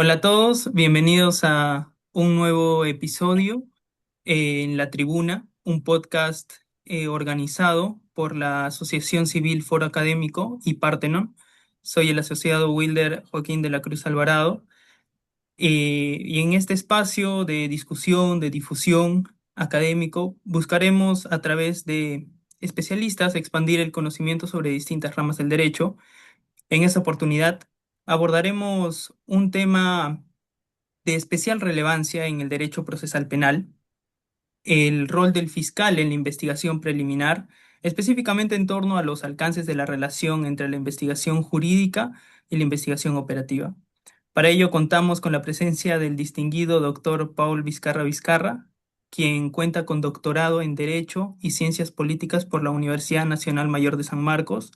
Hola a todos, bienvenidos a un nuevo episodio en La Tribuna, un podcast organizado por la Asociación Civil Foro Académico y Partenon. Soy el asociado Wilder Joaquín de la Cruz Alvarado y en este espacio de discusión, de difusión académico, buscaremos a través de especialistas expandir el conocimiento sobre distintas ramas del derecho. En esta oportunidad abordaremos un tema de especial relevancia en el derecho procesal penal, el rol del fiscal en la investigación preliminar, específicamente en torno a los alcances de la relación entre la investigación jurídica y la investigación operativa. Para ello contamos con la presencia del distinguido doctor Paul Vizcarra Vizcarra, quien cuenta con doctorado en Derecho y Ciencias Políticas por la Universidad Nacional Mayor de San Marcos,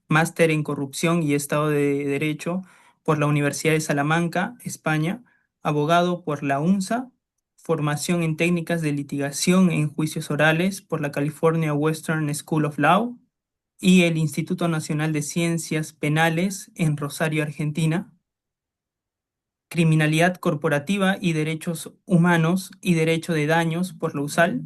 máster en Corrupción y Estado de Derecho por la Universidad de Salamanca, España, abogado por la UNSA, formación en técnicas de litigación en juicios orales por la California Western School of Law y el Instituto Nacional de Ciencias Penales en Rosario, Argentina, criminalidad corporativa y derechos humanos y derecho de daños por la USAL.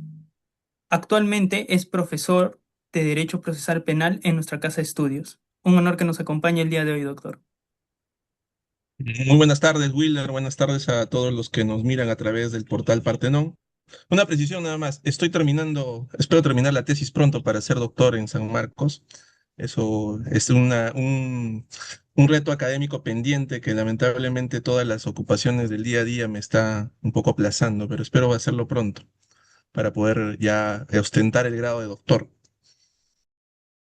Actualmente es profesor de Derecho Procesal Penal en nuestra casa de estudios. Un honor que nos acompañe el día de hoy, doctor. Muy buenas tardes, Willer. Buenas tardes a todos los que nos miran a través del portal Partenón. Una precisión nada más. Espero terminar la tesis pronto para ser doctor en San Marcos. Eso es un reto académico pendiente que lamentablemente todas las ocupaciones del día a día me está un poco aplazando, pero espero hacerlo pronto para poder ya ostentar el grado de doctor.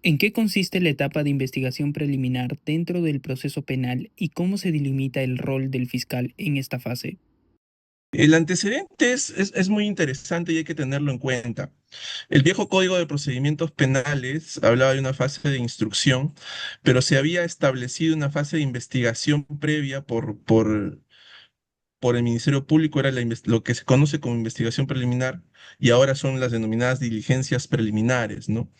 ¿En qué consiste la etapa de investigación preliminar dentro del proceso penal y cómo se delimita el rol del fiscal en esta fase? El antecedente es muy interesante y hay que tenerlo en cuenta. El viejo Código de Procedimientos Penales hablaba de una fase de instrucción, pero se había establecido una fase de investigación previa por el Ministerio Público, era lo que se conoce como investigación preliminar, y ahora son las denominadas diligencias preliminares, ¿no?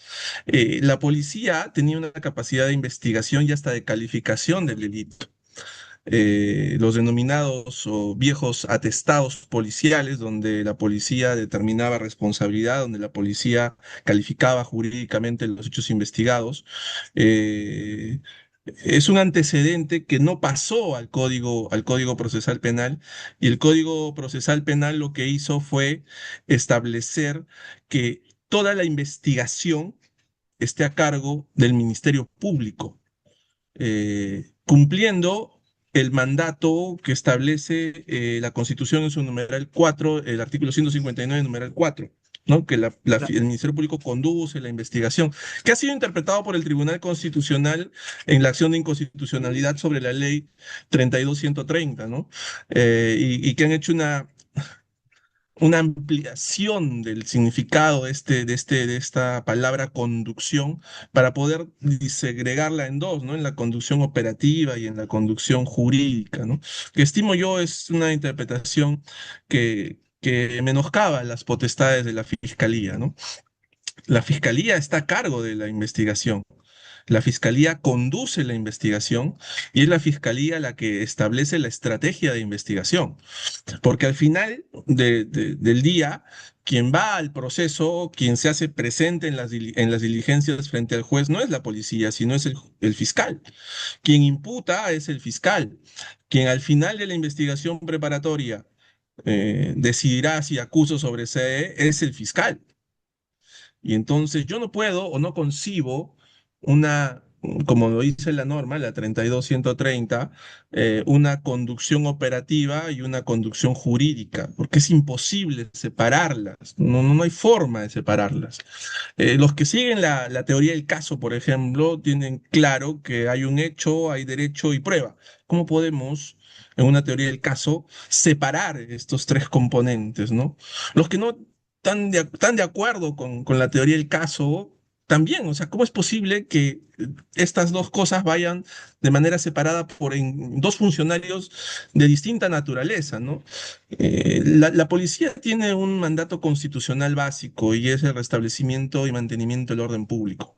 La policía tenía una capacidad de investigación y hasta de calificación del delito. Los denominados o viejos atestados policiales, donde la policía determinaba responsabilidad, donde la policía calificaba jurídicamente los hechos investigados, eh, es un antecedente que no pasó al Código Procesal Penal, y el Código Procesal Penal lo que hizo fue establecer que toda la investigación esté a cargo del Ministerio Público, cumpliendo el mandato que establece la Constitución en su numeral 4, el artículo 159, numeral 4, ¿no? Que el Ministerio Público conduce la investigación, que ha sido interpretado por el Tribunal Constitucional en la acción de inconstitucionalidad sobre la ley 32.130, ¿no? Y que han hecho una ampliación del significado de esta palabra conducción para poder segregarla en dos, ¿no? En la conducción operativa y en la conducción jurídica, ¿no? Que estimo yo es una interpretación que menoscaba las potestades de la fiscalía, ¿no? La fiscalía está a cargo de la investigación. La fiscalía conduce la investigación y es la fiscalía la que establece la estrategia de investigación. Porque al final del día, quien va al proceso, quien se hace presente en las diligencias frente al juez, no es la policía, sino es el fiscal. Quien imputa es el fiscal. Quien al final de la investigación preparatoria decidirá si acuso o sobresee es el fiscal. Y entonces yo no puedo o no concibo una, como lo dice la norma, la 32.130, una conducción operativa y una conducción jurídica, porque es imposible separarlas, no hay forma de separarlas. Los que siguen la teoría del caso, por ejemplo, tienen claro que hay un hecho, hay derecho y prueba. ¿Cómo podemos, en una teoría del caso, separar estos tres componentes, ¿no? Los que no tan de acuerdo con la teoría del caso, también, o sea, ¿cómo es posible que estas dos cosas vayan de manera separada en dos funcionarios de distinta naturaleza, ¿no? La policía tiene un mandato constitucional básico y es el restablecimiento y mantenimiento del orden público.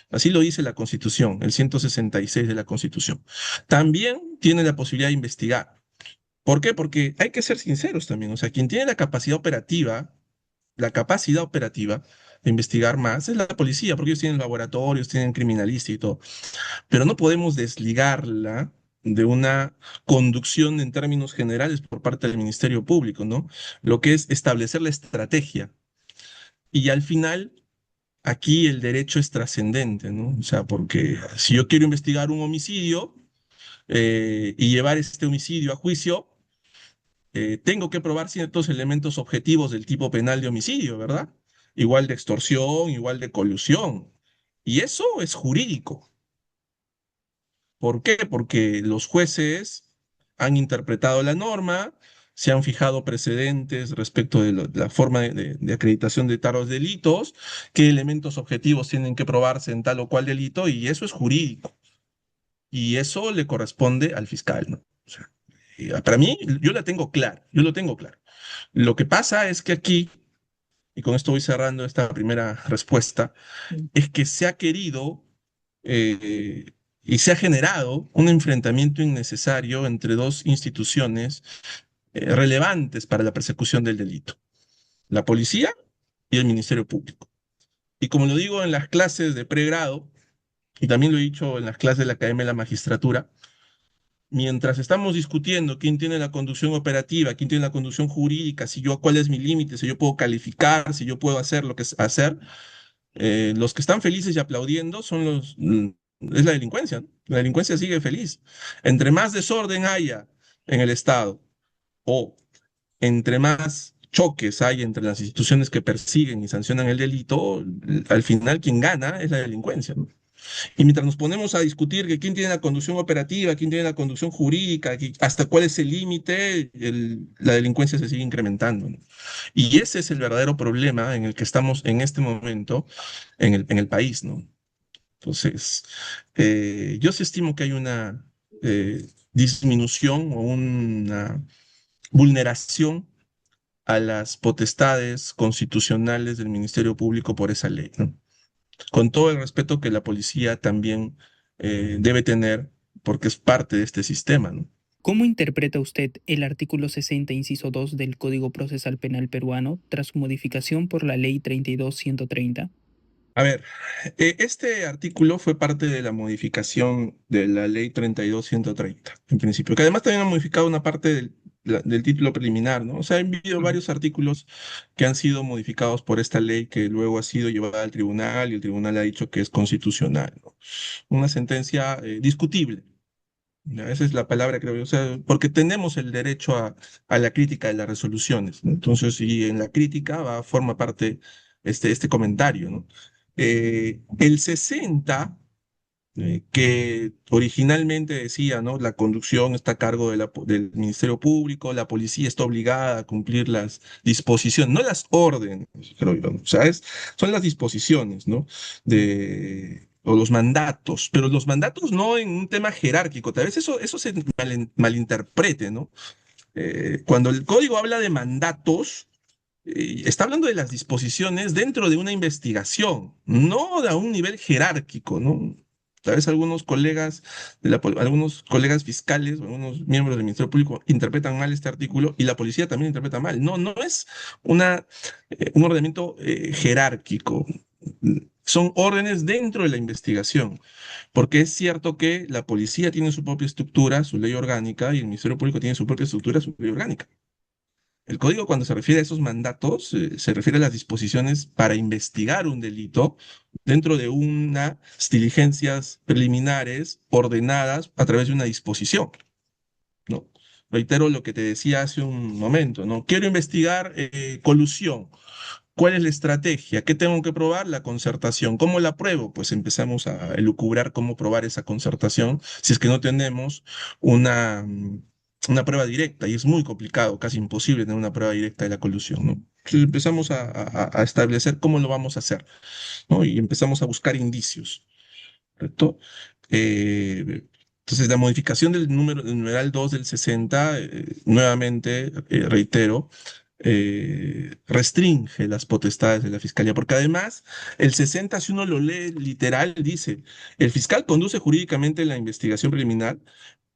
Así lo dice la Constitución, el 166 de la Constitución. También tiene la posibilidad de investigar. ¿Por qué? Porque hay que ser sinceros también. O sea, quien tiene la capacidad operativa de investigar más es la policía, porque ellos tienen laboratorios, tienen criminalística y todo. Pero no podemos desligarla de una conducción en términos generales por parte del Ministerio Público, ¿no? Lo que es establecer la estrategia. Y al final, aquí el derecho es trascendente, ¿no? O sea, porque si yo quiero investigar un homicidio y llevar este homicidio a juicio, tengo que probar ciertos elementos objetivos del tipo penal de homicidio, ¿verdad? Igual de extorsión, igual de colusión. Y eso es jurídico. ¿Por qué? Porque los jueces han interpretado la norma, se han fijado precedentes respecto de la forma de acreditación de taros delitos, qué elementos objetivos tienen que probarse en tal o cual delito, y eso es jurídico. Y eso le corresponde al fiscal, ¿no? O sea, para mí, yo la tengo clara, yo lo tengo claro. Lo que pasa es que aquí, y con esto voy cerrando esta primera respuesta, es que se ha querido eh, y se ha generado un enfrentamiento innecesario entre dos instituciones relevantes para la persecución del delito, la policía y el Ministerio Público. Y como lo digo en las clases de pregrado, y también lo he dicho en las clases de la Academia de la Magistratura, mientras estamos discutiendo quién tiene la conducción operativa, quién tiene la conducción jurídica, si yo, cuál es mi límite, si yo puedo calificar, si yo puedo hacer lo que es hacer, los que están felices y aplaudiendo son es la delincuencia, ¿no? La delincuencia sigue feliz. Entre más desorden haya en el Estado o entre más choques hay entre las instituciones que persiguen y sancionan el delito, al final quien gana es la delincuencia, ¿no? Y mientras nos ponemos a discutir que quién tiene la conducción operativa, quién tiene la conducción jurídica, hasta cuál es el límite, la delincuencia se sigue incrementando, ¿no? Y ese es el verdadero problema en el que estamos en este momento en el país, ¿no? Entonces, yo sí estimo que hay una disminución o una vulneración a las potestades constitucionales del Ministerio Público por esa ley, ¿no? Con todo el respeto que la policía también debe tener, porque es parte de este sistema, ¿no? ¿Cómo interpreta usted el artículo 60, inciso 2 del Código Procesal Penal peruano tras su modificación por la Ley 32.130? A ver, este artículo fue parte de la modificación de la ley 32.130, en principio, que además también ha modificado una parte del título preliminar, ¿no? O sea, ha habido Ujú. varios artículos que han sido modificados por esta ley que luego ha sido llevada al tribunal y el tribunal ha dicho que es constitucional, ¿no? Una sentencia discutible. ¿Ya? Esa es la palabra, creo yo. O sea, porque tenemos el derecho a la crítica de las resoluciones, ¿no? Entonces, y en la crítica forma parte este comentario, ¿no? El 60, que originalmente decía, ¿no? La conducción está a cargo de del Ministerio Público, la policía está obligada a cumplir las disposiciones, no las órdenes, creo yo, ¿no? O sea, son las disposiciones, ¿no? O los mandatos, pero los mandatos no en un tema jerárquico, tal vez eso se malinterprete, ¿no? Cuando el código habla de mandatos, está hablando de las disposiciones dentro de una investigación, no a un nivel jerárquico, ¿no? Tal vez algunos colegas algunos colegas fiscales o algunos miembros del Ministerio Público interpretan mal este artículo y la policía también interpreta mal. No, no es un ordenamiento jerárquico. Son órdenes dentro de la investigación, porque es cierto que la policía tiene su propia estructura, su ley orgánica, y el Ministerio Público tiene su propia estructura, su ley orgánica. El código, cuando se refiere a esos mandatos, se refiere a las disposiciones para investigar un delito dentro de unas diligencias preliminares ordenadas a través de una disposición, ¿no? Reitero lo que te decía hace un momento, ¿no? Quiero investigar colusión. ¿Cuál es la estrategia? ¿Qué tengo que probar? La concertación. ¿Cómo la pruebo? Pues empezamos a elucubrar cómo probar esa concertación si es que no tenemos una, una prueba directa y es muy complicado, casi imposible tener una prueba directa de la colusión, ¿no? Entonces empezamos a establecer cómo lo vamos a hacer, ¿no? Y empezamos a buscar indicios, ¿correcto? Entonces la modificación del numeral 2 del 60, nuevamente, reitero, restringe las potestades de la fiscalía, porque además el 60, si uno lo lee literal, dice, el fiscal conduce jurídicamente la investigación preliminar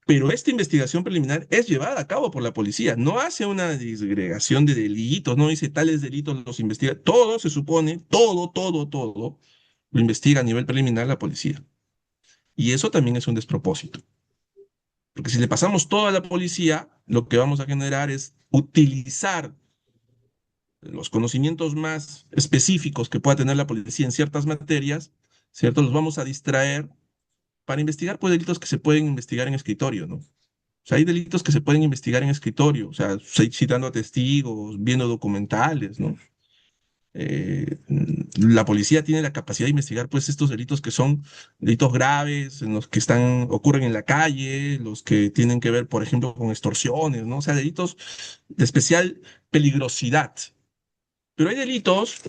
Pero esta investigación preliminar es llevada a cabo por la policía, no hace una disgregación de delitos, no dice tales delitos los investiga, todo se supone, todo lo investiga a nivel preliminar la policía. Y eso también es un despropósito, porque si le pasamos todo a la policía, lo que vamos a generar es utilizar los conocimientos más específicos que pueda tener la policía en ciertas materias, ¿cierto? Los vamos a distraer para investigar pues delitos que se pueden investigar en escritorio, ¿no? O sea, hay delitos que se pueden investigar en escritorio, o sea, citando a testigos, viendo documentales, ¿no? La policía tiene la capacidad de investigar pues estos delitos que son delitos graves, en los que ocurren en la calle, los que tienen que ver, por ejemplo, con extorsiones, ¿no? O sea, delitos de especial peligrosidad. Pero hay delitos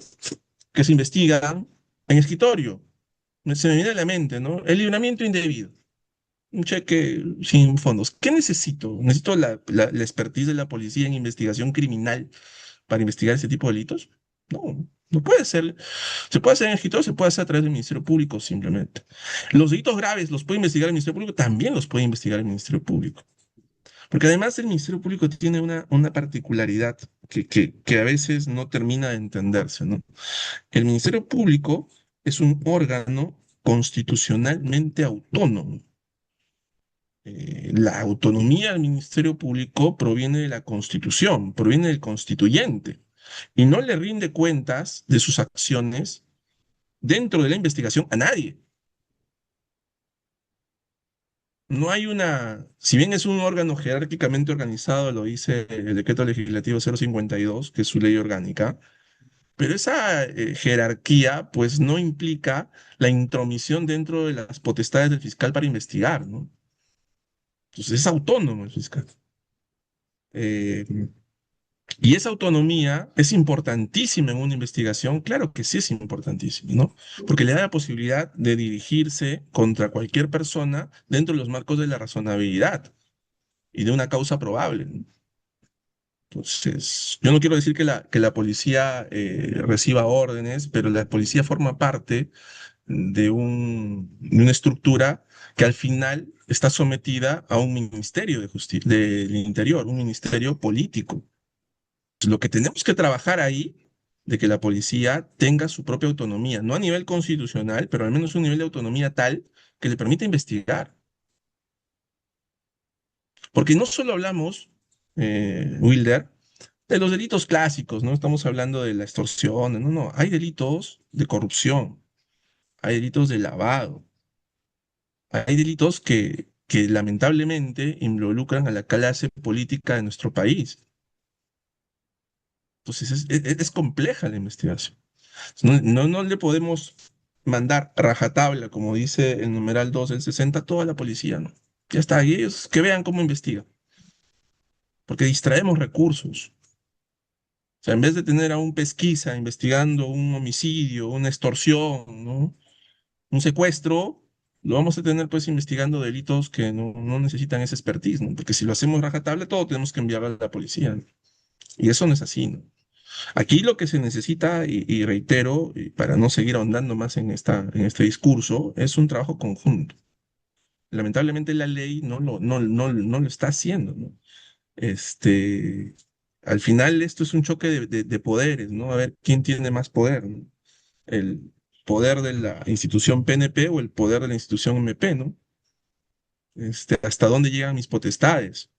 que se investigan en escritorio. Se me viene a la mente, ¿no? El libramiento indebido, un cheque sin fondos. ¿Qué necesito? ¿Necesito la expertise de la policía en investigación criminal para investigar ese tipo de delitos? No, no puede ser. Se puede hacer en escritorio, se puede hacer a través del Ministerio Público simplemente. Los delitos graves los puede investigar el Ministerio Público, también los puede investigar el Ministerio Público. Porque además el Ministerio Público tiene una particularidad que a veces no termina de entenderse, ¿no? El Ministerio Público es un órgano constitucionalmente autónomo. La autonomía del Ministerio Público proviene de la Constitución, proviene del constituyente, y no le rinde cuentas de sus acciones dentro de la investigación a nadie. No hay si bien es un órgano jerárquicamente organizado, lo dice el Decreto Legislativo 052, que es su ley orgánica, pero esa jerarquía pues no implica la intromisión dentro de las potestades del fiscal para investigar, ¿no? Entonces es autónomo el fiscal. Eh, y esa autonomía es importantísima en una investigación, claro que sí es importantísima, ¿no? Porque le da la posibilidad de dirigirse contra cualquier persona dentro de los marcos de la razonabilidad y de una causa probable, ¿no? Entonces, yo no quiero decir que la policía reciba órdenes, pero la policía forma parte de una estructura que al final está sometida a un ministerio de justicia, del interior, un ministerio político. Lo que tenemos que trabajar ahí, de que la policía tenga su propia autonomía, no a nivel constitucional, pero al menos un nivel de autonomía tal que le permita investigar. Porque no solo hablamos, Wilder, de los delitos clásicos, no estamos hablando de la extorsión, no, no, hay delitos de corrupción, hay delitos de lavado, hay delitos que lamentablemente involucran a la clase política de nuestro país. Entonces es compleja la investigación. No le podemos mandar rajatabla, como dice el numeral 2 del 60, a toda la policía, ¿no? Ya está, y ellos que vean cómo investigan, porque distraemos recursos. O sea, en vez de tener a un pesquisa investigando un homicidio, una extorsión, ¿no? Un secuestro, lo vamos a tener pues investigando delitos que no necesitan esa expertise, ¿no? Porque si lo hacemos rajatabla, todo tenemos que enviarlo a la policía, ¿no? Y eso no es así, ¿no? Aquí lo que se necesita, y reitero, y para no seguir ahondando más en este discurso, es un trabajo conjunto. Lamentablemente la ley no lo está haciendo, ¿no? Este, Al final esto es un choque de poderes, ¿no? A ver quién tiene más poder, ¿no? El poder de la institución PNP o el poder de la institución MP, ¿no? ¿Hasta dónde llegan mis potestades?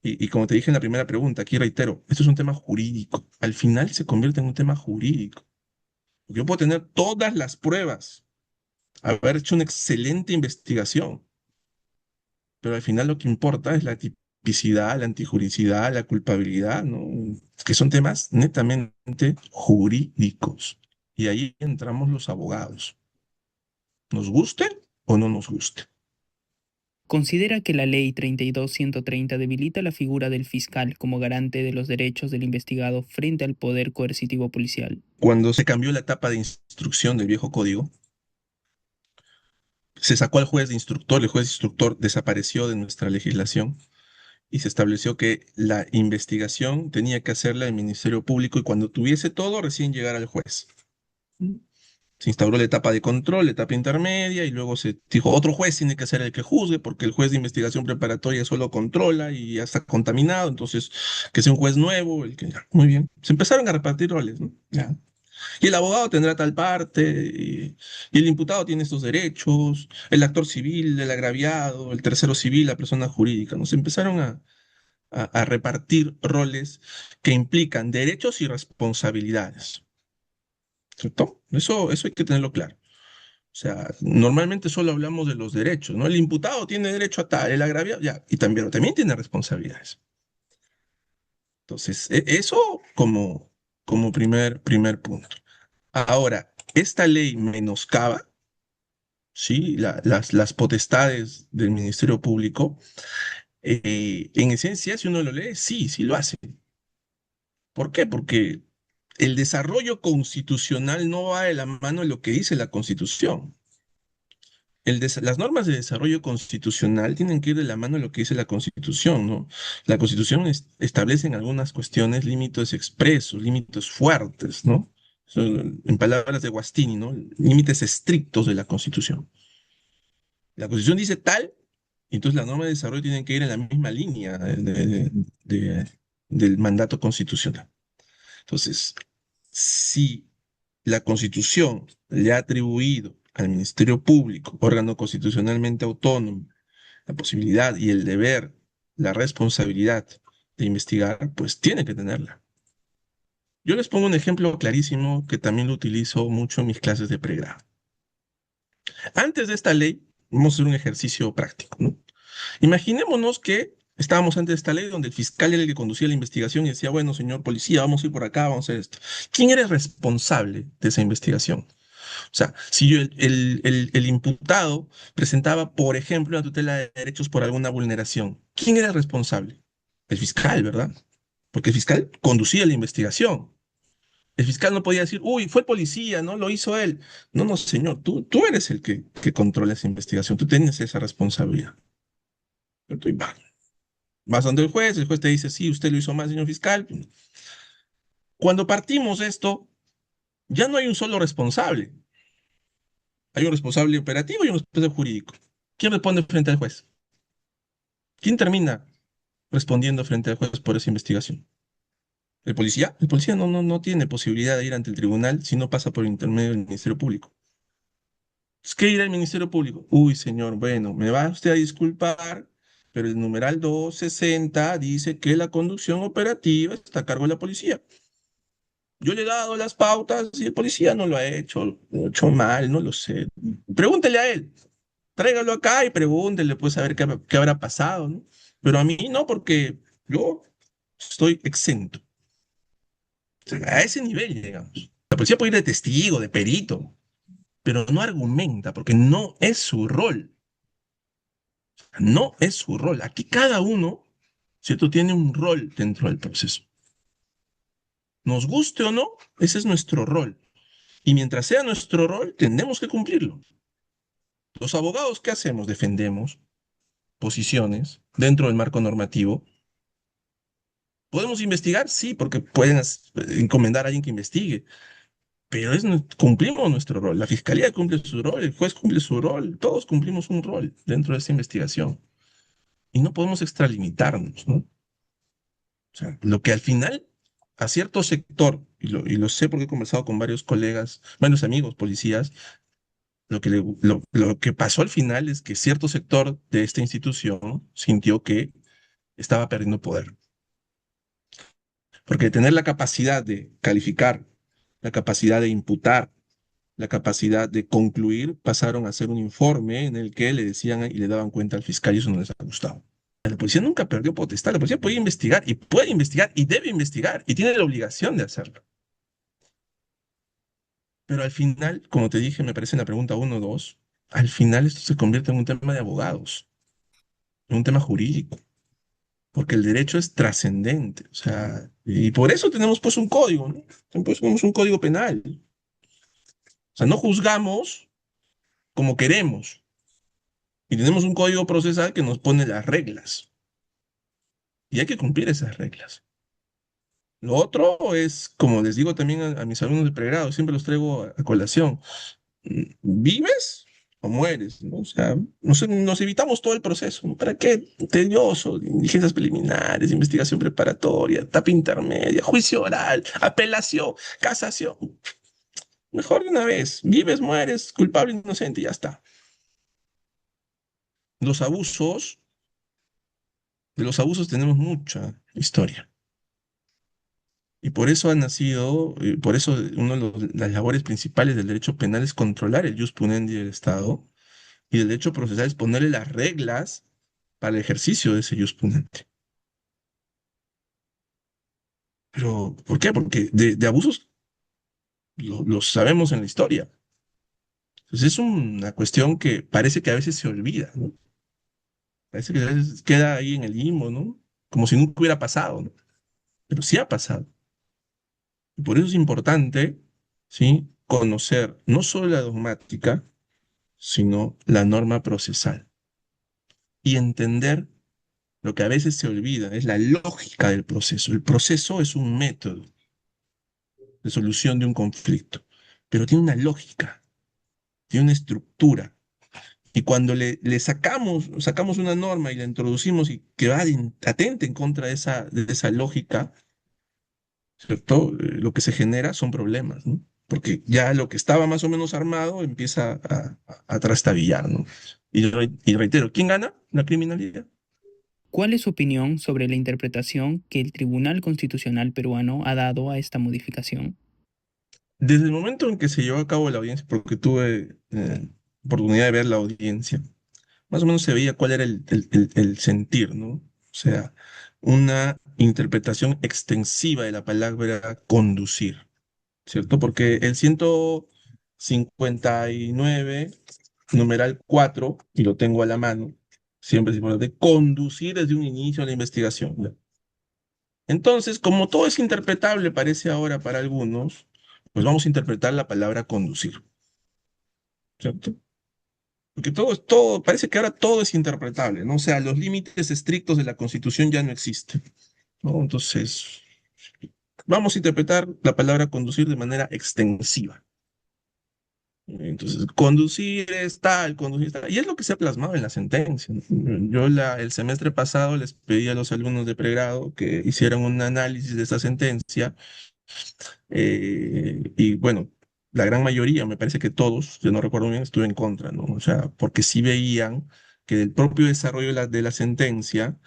Y como te dije en la primera pregunta, aquí reitero, esto es un tema jurídico. Al final se convierte en un tema jurídico. Yo puedo tener todas las pruebas, haber hecho una excelente investigación, pero al final lo que importa es la tipicidad, la antijuricidad, la culpabilidad, ¿no? Que son temas netamente jurídicos. Y ahí entramos los abogados, nos guste o no nos guste. Considera que la Ley 32.130 debilita la figura del fiscal como garante de los derechos del investigado frente al poder coercitivo policial. Cuando se cambió la etapa de instrucción del viejo código, se sacó al juez de instructor, el juez de instructor desapareció de nuestra legislación y se estableció que la investigación tenía que hacerla el Ministerio Público y cuando tuviese todo, recién llegar al juez. Se instauró la etapa de control, la etapa intermedia, y luego se dijo, otro juez tiene que ser el que juzgue, porque el juez de investigación preparatoria solo controla y ya está contaminado, entonces que sea un juez nuevo, el que ya, muy bien. Se empezaron a repartir roles, ¿no? Ya. Y el abogado tendrá tal parte, y el imputado tiene estos derechos, el actor civil, el agraviado, el tercero civil, la persona jurídica, ¿no? Se empezaron a repartir roles que implican derechos y responsabilidades, ¿cierto? Eso hay que tenerlo claro. O sea, normalmente solo hablamos de los derechos, ¿no? El imputado tiene derecho a tal, el agraviado, ya, y también tiene responsabilidades. Entonces, eso como primer punto. Ahora, esta ley menoscaba, ¿sí? Las potestades del Ministerio Público. En esencia, si uno lo lee, sí, sí lo hace. ¿Por qué? Porque el desarrollo constitucional no va de la mano de lo que dice la Constitución. Las normas de desarrollo constitucional tienen que ir de la mano de lo que dice la Constitución, ¿no? La Constitución establece en algunas cuestiones límites expresos, límites fuertes, ¿no? En palabras de Guastini, ¿no? Límites estrictos de la Constitución. La Constitución dice tal, y entonces las normas de desarrollo tienen que ir en la misma línea de- del mandato constitucional. Entonces, si la Constitución le ha atribuido al Ministerio Público, órgano constitucionalmente autónomo, la posibilidad y el deber, la responsabilidad de investigar, pues tiene que tenerla. Yo les pongo un ejemplo clarísimo que también lo utilizo mucho en mis clases de pregrado. Antes de esta ley, vamos a hacer un ejercicio práctico, ¿no? Imaginémonos que estábamos antes de esta ley donde el fiscal era el que conducía la investigación y decía, bueno, señor policía, vamos a ir por acá, vamos a hacer esto. ¿Quién era el responsable de esa investigación? O sea, si yo, el imputado presentaba, por ejemplo, una tutela de derechos por alguna vulneración, ¿quién era el responsable? El fiscal, ¿verdad? Porque el fiscal conducía la investigación. El fiscal no podía decir, uy, fue el policía, ¿no? Lo hizo él. No, no, señor, tú eres el que controla esa investigación, tú tienes esa responsabilidad. Entonces, vas donde el juez te dice, sí, usted lo hizo mal, señor fiscal. Cuando partimos de esto, ya no hay un solo responsable. Hay un responsable operativo y un responsable jurídico. ¿Quién responde frente al juez? ¿Quién termina respondiendo frente al juez por esa investigación? ¿El policía? El policía no tiene posibilidad de ir ante el tribunal si no pasa por intermedio del Ministerio Público. Es que ir al Ministerio Público. Uy, señor, bueno, me va usted a disculpar, pero el numeral 260 dice que la conducción operativa está a cargo de la policía. Yo le he dado las pautas y el policía no lo ha hecho, lo ha hecho mal, no lo sé. Pregúntele a él, tráigalo acá y pregúntele, pues, a ver qué habrá pasado, ¿no? Pero a mí no, porque yo estoy exento. O sea, a ese nivel llegamos. La policía puede ir de testigo, de perito, pero no argumenta, porque no es su rol. No es su rol. Aquí cada uno, ¿cierto? Tiene un rol dentro del proceso. Nos guste o no, ese es nuestro rol. Y mientras sea nuestro rol, tenemos que cumplirlo. Los abogados, ¿qué hacemos? Defendemos posiciones dentro del marco normativo. ¿Podemos investigar? Sí, porque pueden encomendar a alguien que investigue, pero cumplimos nuestro rol. La fiscalía cumple su rol, el juez cumple su rol, todos cumplimos un rol dentro de esta investigación y no podemos extralimitarnos, ¿no? O sea, lo que al final a cierto sector, y lo sé porque he conversado con varios colegas, varios amigos policías, lo que pasó al final es que cierto sector de esta institución sintió que estaba perdiendo poder. Porque tener la capacidad de calificar, la capacidad de imputar, la capacidad de concluir, pasaron a hacer un informe en el que le decían y le daban cuenta al fiscal y eso no les ha gustado. La policía nunca perdió potestad, la policía puede investigar y debe investigar y tiene la obligación de hacerlo. Pero al final, como te dije, me parece en la pregunta uno o 2, al final esto se convierte en un tema de abogados, en un tema jurídico, porque el derecho es trascendente, o sea, y por eso tenemos pues un código, ¿no? Pues tenemos un código penal. O sea, no juzgamos como queremos y tenemos un código procesal que nos pone las reglas y hay que cumplir esas reglas. Lo otro es, como les digo también a mis alumnos de pregrado, siempre los traigo a colación. ¿Vives o mueres? ¿No? O sea, nos evitamos todo el proceso, ¿no? ¿Para qué? Tedioso, diligencias preliminares, investigación preparatoria, etapa intermedia, juicio oral, apelación, casación. Mejor de una vez, vives, mueres, culpable, inocente, y ya está. Los abusos, de los abusos tenemos mucha historia. Y por eso ha nacido, por eso una de las labores principales del derecho penal es controlar el jus punendi del Estado y del derecho procesal es ponerle las reglas para el ejercicio de ese jus punendi. Pero, ¿por qué? Porque de abusos los sabemos en la historia. Entonces es una cuestión que parece que a veces se olvida, ¿no? Parece que a veces queda ahí en el limbo, ¿no? Como si nunca hubiera pasado, ¿no? Pero sí ha pasado. Y por eso es importante, ¿sí? Conocer no solo la dogmática, sino la norma procesal. Y entender lo que a veces se olvida, es la lógica del proceso. El proceso es un método de solución de un conflicto, pero tiene una lógica, tiene una estructura. Y cuando le sacamos una norma y la introducimos y que va atente en contra de esa lógica, ¿cierto? Lo que se genera son problemas, ¿no? Porque ya lo que estaba más o menos armado empieza a trastabillar, ¿no? Y reitero, ¿quién gana? La criminalidad. ¿Cuál es su opinión sobre la interpretación que el Tribunal Constitucional peruano ha dado a esta modificación? Desde el momento en que se llevó a cabo la audiencia, porque tuve oportunidad de ver la audiencia, más o menos se veía cuál era el sentir, ¿no? O sea, una interpretación extensiva de la palabra conducir, ¿cierto? Porque el 159, numeral 4 y lo tengo a la mano, siempre es importante, conducir desde un inicio a la investigación. ¿Ya? Entonces, como todo es interpretable, parece ahora para algunos, pues vamos a interpretar la palabra conducir, ¿cierto? Porque parece que ahora todo es interpretable, ¿no? O sea, los límites estrictos de la Constitución ya no existen, ¿no? Entonces, vamos a interpretar la palabra conducir de manera extensiva. Entonces, conducir es tal, conducir es tal. Y es lo que se ha plasmado en la sentencia, ¿no? Yo el semestre pasado les pedí a los alumnos de pregrado que hicieran un análisis de esta sentencia y bueno, la gran mayoría, me parece que todos, yo no recuerdo bien, estuve en contra, ¿no? O sea, porque sí veían que del propio desarrollo de la sentencia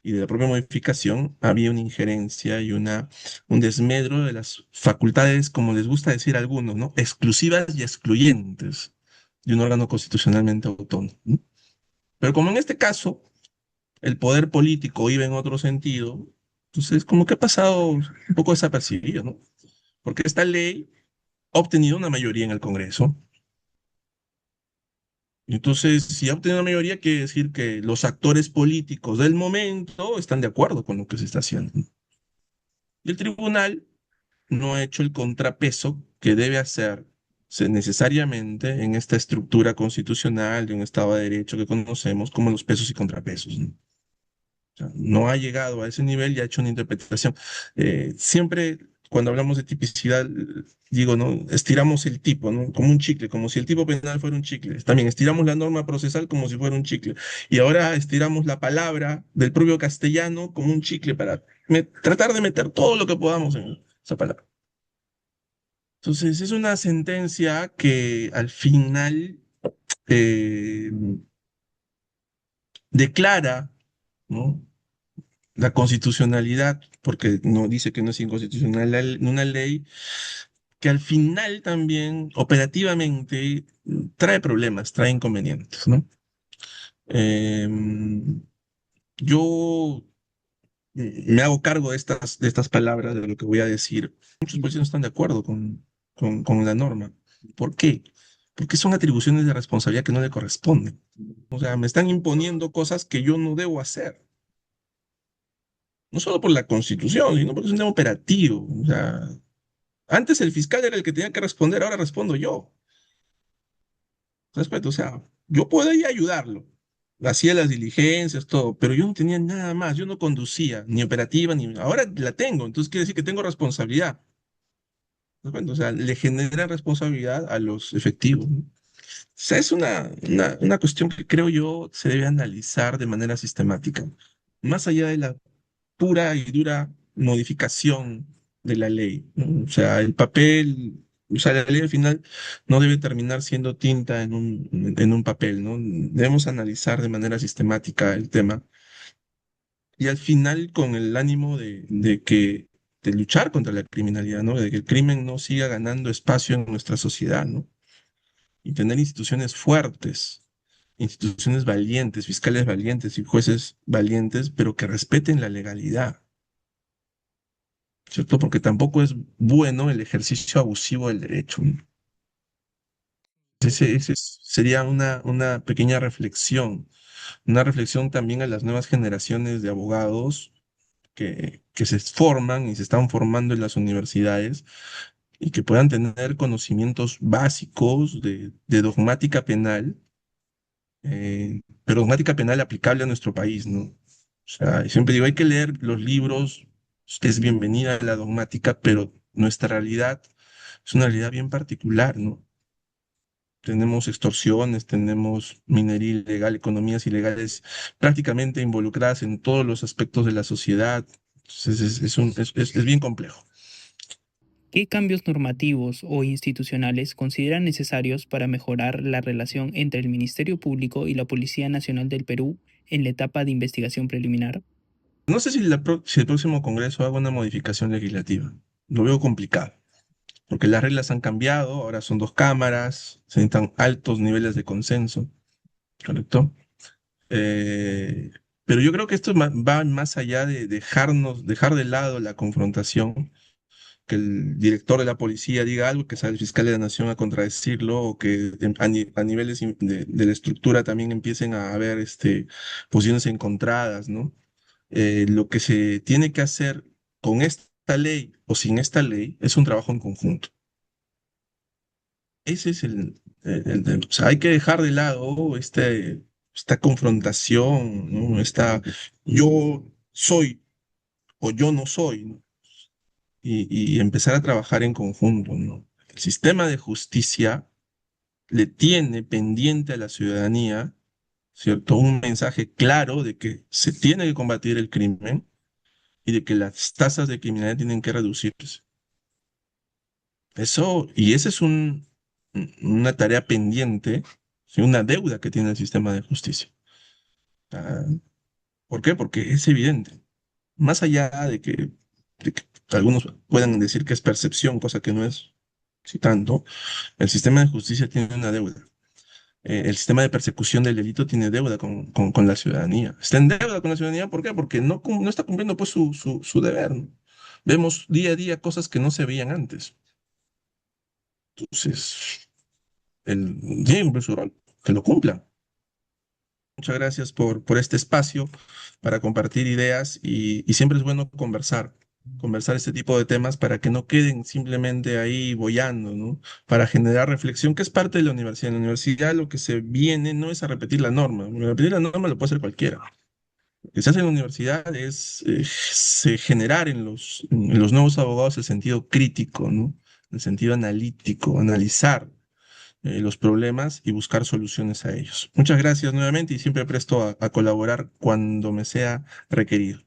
y de la propia modificación había una injerencia y un desmedro de las facultades, como les gusta decir a algunos, ¿no? Exclusivas y excluyentes de un órgano constitucionalmente autónomo, ¿no? Pero como en este caso el poder político iba en otro sentido, entonces como que ha pasado un poco desapercibido, ¿no? Porque esta ley ha obtenido una mayoría en el Congreso. Entonces, si ha obtenido una mayoría, quiere decir que los actores políticos del momento están de acuerdo con lo que se está haciendo. Y el tribunal no ha hecho el contrapeso que debe hacerse necesariamente en esta estructura constitucional de un Estado de Derecho que conocemos como los pesos y contrapesos, ¿no? O sea, no ha llegado a ese nivel y ha hecho una interpretación. Siempre cuando hablamos de tipicidad, digo, ¿no? Estiramos el tipo, ¿no? Como un chicle, como si el tipo penal fuera un chicle. También estiramos la norma procesal como si fuera un chicle. Y ahora estiramos la palabra del propio castellano como un chicle para tratar de meter todo lo que podamos en esa palabra. Entonces, es una sentencia que al final eh, declara, ¿no? La constitucionalidad, porque no dice que no es inconstitucional una ley que al final también operativamente trae problemas, trae inconvenientes, ¿no? Yo me hago cargo de estas palabras, de lo que voy a decir. Muchos policías no están de acuerdo con la norma. ¿Por qué? Porque son atribuciones de responsabilidad que no le corresponden. O sea, me están imponiendo cosas que yo no debo hacer. No solo por la Constitución, sino porque es un tema operativo. O sea, antes el fiscal era el que tenía que responder, ahora respondo yo. Respeto, o sea, yo podía ayudarlo. Hacía las diligencias, todo, pero yo no tenía nada más. Yo no conducía, ni operativa, ni. Ahora la tengo, entonces quiere decir que tengo responsabilidad. O sea, le genera responsabilidad a los efectivos, ¿no? O sea, es una cuestión que creo yo se debe analizar de manera sistemática, más allá de la pura y dura modificación de la ley, ¿no? O sea, el papel, o sea, la ley al final no debe terminar siendo tinta en un papel, ¿no? Debemos analizar de manera sistemática el tema y al final con el ánimo de luchar contra la criminalidad, ¿no? De que el crimen no siga ganando espacio en nuestra sociedad, ¿no? Y tener instituciones fuertes, instituciones valientes, fiscales valientes y jueces valientes, pero que respeten la legalidad. ¿Cierto? Porque tampoco es bueno el ejercicio abusivo del derecho, ¿no? Sería una pequeña reflexión, una reflexión también a las nuevas generaciones de abogados que se forman y se están formando en las universidades y que puedan tener conocimientos básicos de dogmática penal, pero dogmática penal aplicable a nuestro país, ¿no? O sea, siempre digo, hay que leer los libros, es bienvenida la dogmática, pero nuestra realidad es una realidad bien particular, ¿no? Tenemos extorsiones, tenemos minería ilegal, economías ilegales prácticamente involucradas en todos los aspectos de la sociedad. Entonces es bien complejo. ¿Qué cambios normativos o institucionales consideran necesarios para mejorar la relación entre el Ministerio Público y la Policía Nacional del Perú en la etapa de investigación preliminar? No sé si, si el próximo Congreso haga una modificación legislativa. Lo veo complicado, porque las reglas han cambiado, ahora son dos cámaras, se necesitan altos niveles de consenso, ¿correcto? Eh, pero yo creo que esto va más allá de dejar de lado la confrontación, que el director de la policía diga algo, que salga el fiscal de la nación a contradecirlo, o que a niveles de la estructura también empiecen a haber posiciones encontradas, ¿no? Lo que se tiene que hacer con esta ley o sin esta ley es un trabajo en conjunto. Ese es o sea, hay que dejar de lado esta confrontación, ¿no? Yo soy o yo no soy, ¿no? Y empezar a trabajar en conjunto, ¿no? El sistema de justicia le tiene pendiente a la ciudadanía, ¿cierto? Un mensaje claro de que se tiene que combatir el crimen y de que las tasas de criminalidad tienen que reducirse. Eso, y esa es una tarea pendiente, ¿sí? Una deuda que tiene el sistema de justicia. Ah, ¿por qué? Porque es evidente. Más allá de que algunos puedan decir que es percepción, cosa que no es, si tanto, el sistema de justicia tiene una deuda. El sistema de persecución del delito tiene deuda con la ciudadanía. Está en deuda con la ciudadanía, ¿por qué? Porque no está cumpliendo pues su deber, ¿no? Vemos día a día cosas que no se veían antes. Entonces, tiene que cumplir su rol, que lo cumplan. Muchas gracias por este espacio para compartir ideas y siempre es bueno conversar este tipo de temas para que no queden simplemente ahí boyando, ¿no? Para generar reflexión, que es parte de la universidad. En la universidad lo que se viene no es a repetir la norma. Repetir la norma lo puede hacer cualquiera. Lo que se hace en la universidad es generar en los nuevos abogados el sentido crítico, ¿no? El sentido analítico, analizar los problemas y buscar soluciones a ellos. Muchas gracias nuevamente y siempre presto a colaborar cuando me sea requerido.